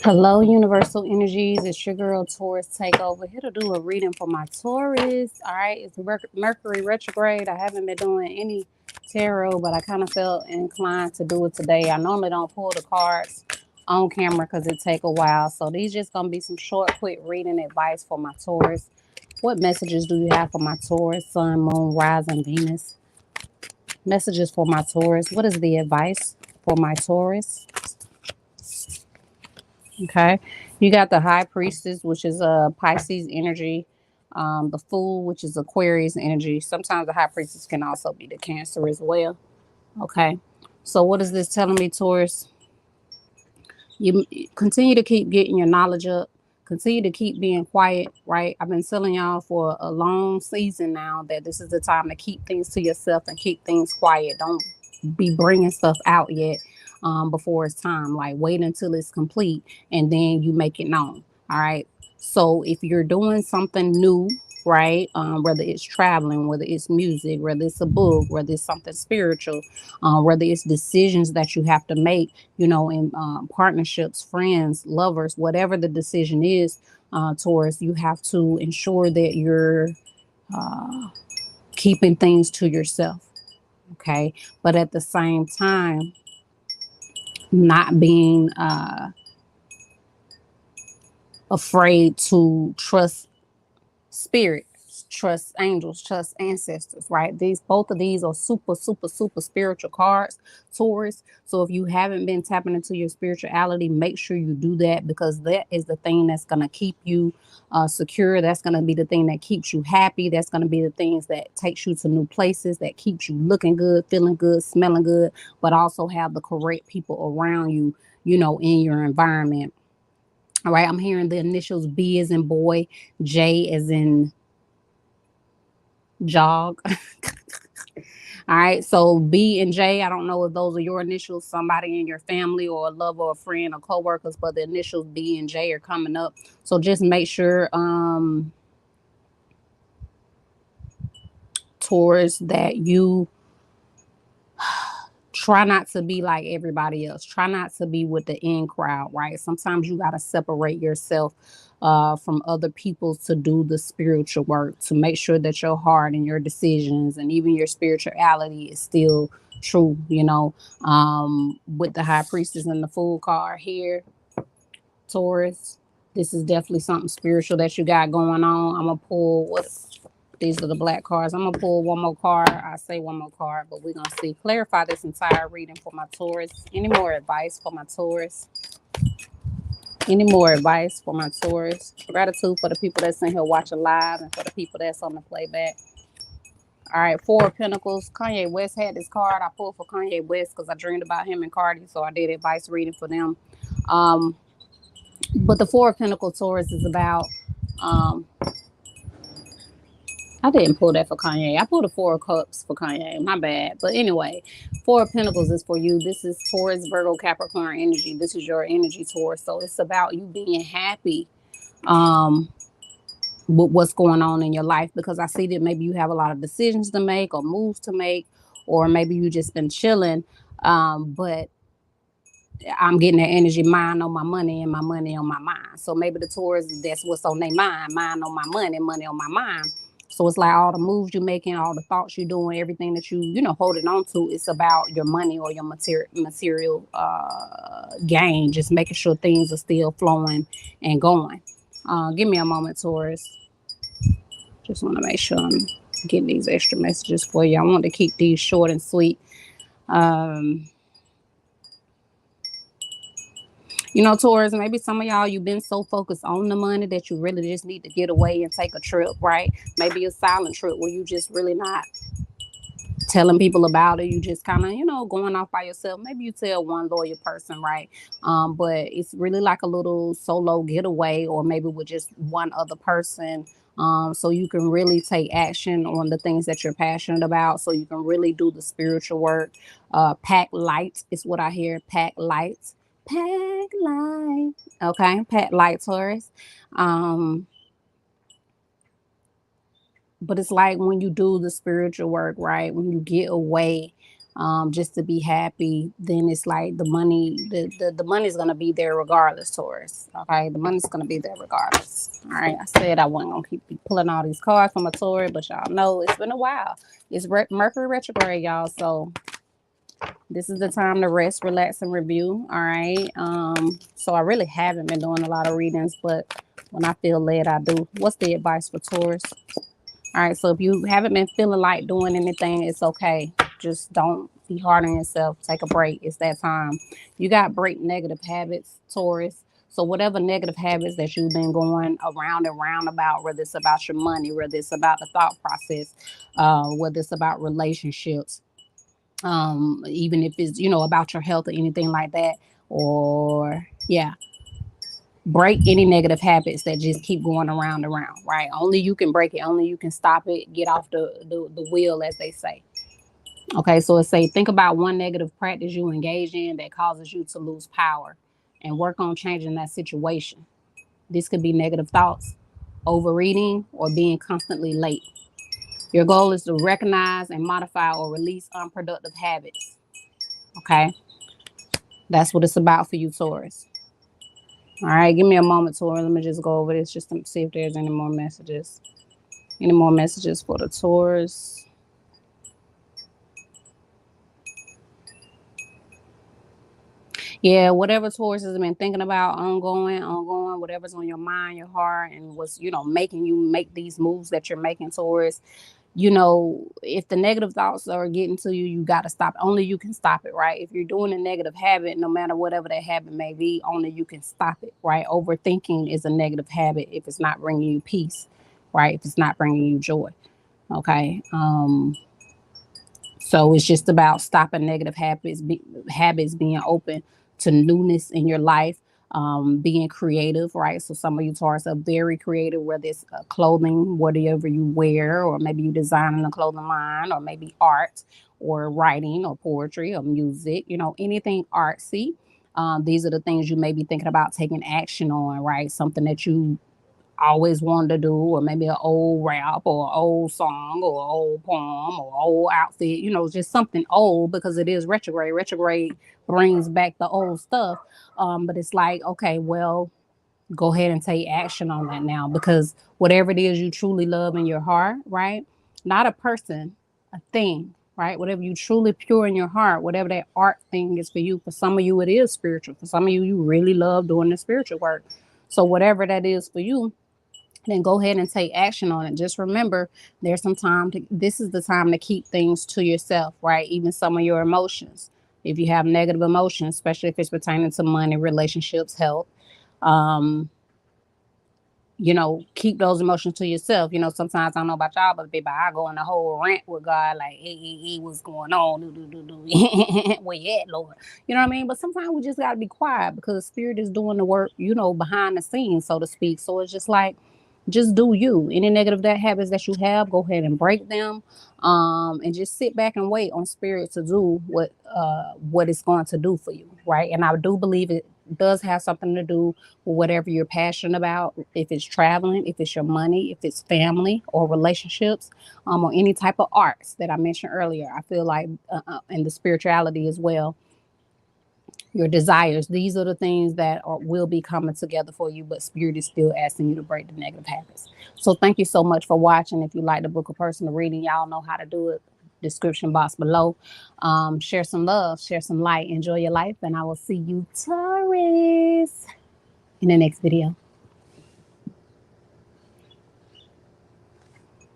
Hello, Universal Energies. It's your girl Taurus Takeover. Here to do a reading for my Taurus. All right, it's Mercury retrograde. I haven't been doing any tarot, but I kind of felt inclined to do it today. I normally don't pull the cards on camera because it take a while. So these just gonna be some short, quick reading advice for my Taurus. What messages do you have for my Taurus, Sun, Moon, Rising, Venus? Messages for my Taurus. What is the advice for my Taurus? Okay. You got the High Priestess, which is a Pisces energy. The Fool, which is Aquarius energy. Sometimes the High Priestess can also be the Cancer as well. Okay. So what is this telling me, Taurus? You continue to keep getting your knowledge up. Continue to keep being quiet, right? I've been telling y'all for a long season now that this is the time to keep things to yourself and keep things quiet. Don't be bringing stuff out yet before it's time. Like, wait until it's complete and then you make it known. All right. So if you're doing something new, right, whether it's traveling, whether it's music, whether it's a book, whether it's something spiritual, whether it's decisions that you have to make, in partnerships, friends, lovers, whatever the decision is, Taurus, you have to ensure that you're keeping things to yourself. Okay. But at the same time, not being afraid to trust spirit, trust angels, trust ancestors, right? Both of these are super, super, super spiritual cards, Taurus. So if you haven't been tapping into your spirituality, make sure you do that, because that is the thing that's going to keep you secure. That's going to be the thing that keeps you happy. That's going to be the things that takes you to new places, that keeps you looking good, feeling good, smelling good, but also have the correct people around you, in your environment. All right, I'm hearing the initials B as in boy, J as in jog. All right, so B and J, I don't know if those are your initials, somebody in your family or a lover or a friend or coworkers, but the initials B and J are coming up. So just make sure, Taurus, that you try not to be like everybody else. Try not to be with the in crowd, right? Sometimes you got to separate yourself from other people to do the spiritual work, to make sure that your heart and your decisions and even your spirituality is still true, with the High Priestess and the Fool card here, Taurus. This is definitely something spiritual that you got going on. I'm going to pull what these are the black cards. I'm gonna pull one more card. I say one more card, but we're gonna see. Clarify this entire reading for my Taurus. Any more advice for my Taurus? Any more advice for my Taurus? Gratitude for the people that's in here watching live and for the people that's on the playback. All right, Four of Pentacles. Kanye West had this card. I pulled for Kanye West because I dreamed about him and Cardi, so I did advice reading for them. But the Four of Pentacles, Taurus, is about I didn't pull that for Kanye. I pulled a Four of Cups for Kanye. My bad. But anyway, Four of Pentacles is for you. This is Taurus, Virgo, Capricorn energy. This is your energy, Taurus. So it's about you being happy with what's going on in your life, because I see that maybe you have a lot of decisions to make or moves to make, or maybe you just been chilling. But I'm getting that energy, mind on my money and my money on my mind. So maybe the Taurus, that's what's on their mind on my money, money on my mind. So it's like all the moves you're making, all the thoughts you're doing, everything that holding on to, it's about your money or your material gain, just making sure things are still flowing and going. Give me a moment, Taurus. Just want to make sure I'm getting these extra messages for you. I want to keep these short and sweet. Taurus, maybe some of y'all, you've been so focused on the money that you really just need to get away and take a trip, right? Maybe a silent trip where you just really not telling people about it. You just kind of, going off by yourself. Maybe you tell one loyal person, right? But it's really like a little solo getaway, or maybe with just one other person. So you can really take action on the things that you're passionate about. So you can really do the spiritual work. Pack light is what I hear. Pack light. Pack light. Okay. Pack light, Taurus. But it's like when you do the spiritual work, right? When you get away just to be happy, then it's like the money is gonna be there regardless, Taurus. Okay, the money's gonna be there regardless. All right, I said I wasn't gonna keep pulling all these cards from a Taurus, but y'all know it's been a while. It's Mercury retrograde, y'all. So this is the time to rest, relax, and review. All right. So I really haven't been doing a lot of readings, but when I feel led, I do. What's the advice for Taurus? All right. So if you haven't been feeling like doing anything, it's okay. Just don't be hard on yourself. Take a break. It's that time. You got break negative habits, Taurus. So whatever negative habits that you've been going around and round about, whether it's about your money, whether it's about the thought process, whether it's about relationships, even if it's about your health or anything like that, or yeah, break any negative habits that just keep going around and around, right? Only you can break it, only you can stop it, get off the wheel, as they say. Okay, so it say think about one negative practice you engage in that causes you to lose power and work on changing that situation. This could be negative thoughts, overeating, or being constantly late. Your goal is to recognize and modify or release unproductive habits. Okay, that's what it's about for you, Taurus. All right, give me a moment, Taurus. Let me just go over this just to see if there's any more messages. Any more messages for the Taurus? Yeah, whatever Taurus has been thinking about, ongoing, whatever's on your mind, your heart, and what's making you make these moves that you're making, Taurus. If the negative thoughts are getting to you, you got to stop. Only you can stop it, right? If you're doing a negative habit, no matter whatever that habit may be, only you can stop it, right? Overthinking is a negative habit if it's not bringing you peace, right? If it's not bringing you joy, okay? So it's just about stopping negative habits, being open to newness in your life, being creative, right? So some of you Taurus are very creative, whether it's clothing, whatever you wear, or maybe you designing a clothing line, or maybe art, or writing, or poetry, or music, anything artsy. These are the things you may be thinking about taking action on, right? Something that you always wanted to do, or maybe an old rap, or an old song, or an old poem, or old outfit, just something old, because it is retrograde. Retrograde brings back the old stuff. But it's like, okay, well, go ahead and take action on that now, because whatever it is you truly love in your heart, right? Not a person, a thing, right? Whatever you truly pure in your heart, whatever that art thing is for you. For some of you, it is spiritual. For some of you, you really love doing the spiritual work. So whatever that is for you, then go ahead and take action on it. Just remember, there's some time this is the time to keep things to yourself, right? Even some of your emotions. If you have negative emotions, especially if it's pertaining to money, relationships, health, um, keep those emotions to yourself. Sometimes I don't know about y'all, but baby, I go on a whole rant with God, like, hey, what's going on? Where you at, Lord? You know what I mean? But sometimes we just got to be quiet, because the spirit is doing the work, behind the scenes, so to speak. So it's just like, just do you. Any negative habits that you have, go ahead and break them, and just sit back and wait on spirit to do what it's going to do for you, right? And I do believe it does have something to do with whatever you're passionate about. If it's traveling, if it's your money, if it's family or relationships, or any type of arts that I mentioned earlier. I feel like, and the spirituality as well, your desires. These are the things that will be coming together for you, but spirit is still asking you to break the negative habits. So thank you so much for watching. If you like the book of personal reading, y'all know how to do it. Description box below. Share some love, share some light, enjoy your life, and I will see you, Taurus, in the next video.